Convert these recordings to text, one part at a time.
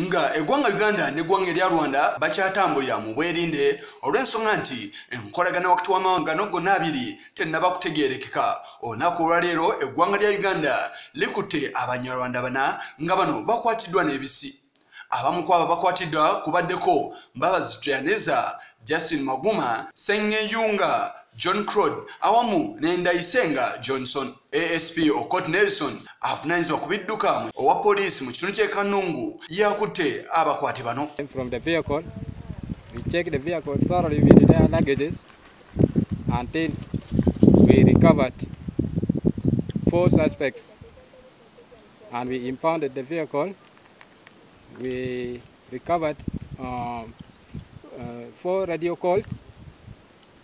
nga eggwanga Uganda n'eggwanga erya Rwanda bakyatambulira mu bwerinde olw'ensonga nti enkolagana wakati w'amawanga gonna abiri tennaba kutegeerekeka. Olunaku olwaleero eggwanga lya Uganda likutte Abanyarwanda bana nga bano bakwatiddwa n'ebisi. Abamu ku abo bakwatiddwa kubaddeko Mbabazi Trianeza, Justin Maguma, Sengeyunga, John Claude awamu ne Ndayisenga Johnson. ASP Okot Nelson avunaanyizibwa ku bidduka owa poliisi mu kitundu ky'e Kanungu yakutte abakwate bano. From the vehicle, we checked the vehicle thoroughly with their luggages until we recovered 4 suspects, and we impounded the vehicle. We recovered 4 radio calls,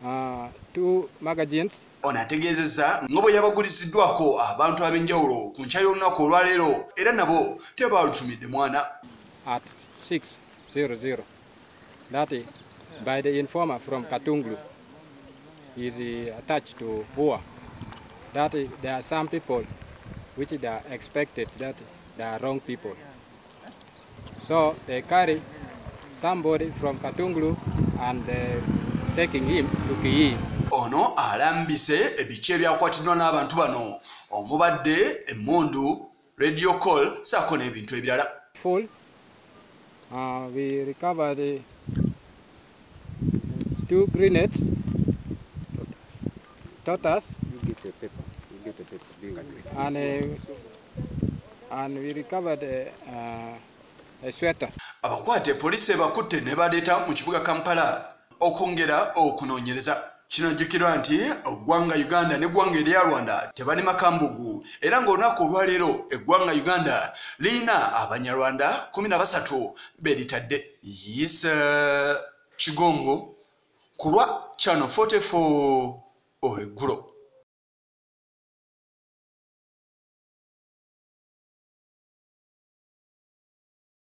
2 magazines. Ono ategeezezza nga bwe yabagulisiddwako abantu ab'enjawulo ku nkya y'olunaku olwaleero era nabo tebaalutumidde mwana. At 6:00, that is by the informer from Katunglu, is attached to Hua. That is, there are some people which they are expected that they are wrong people. So they carry somebody from Katunglu and taking him to Kiyi. Ono alambise ebice ebyakwatiddwa n'abantu bano omubadde emmundu, radio call saako n'ebintu ebirala. Full, we recovered 2 grenades, totas, and we recovered a sweater. Abakwate poliisi ebakutte ne baleeta mu kibuga Kampala okwongera okunoonyereza. Kino jjukirwa nti eggwanga Uganda n'eggwanga erya Rwanda tebali makambugu era ng'olunaku olwaleero eggwanga Uganda lirina Abanyarwanda 13 beeritadde. Yisa Kigongo ku lwa Channel 44 olweggulo.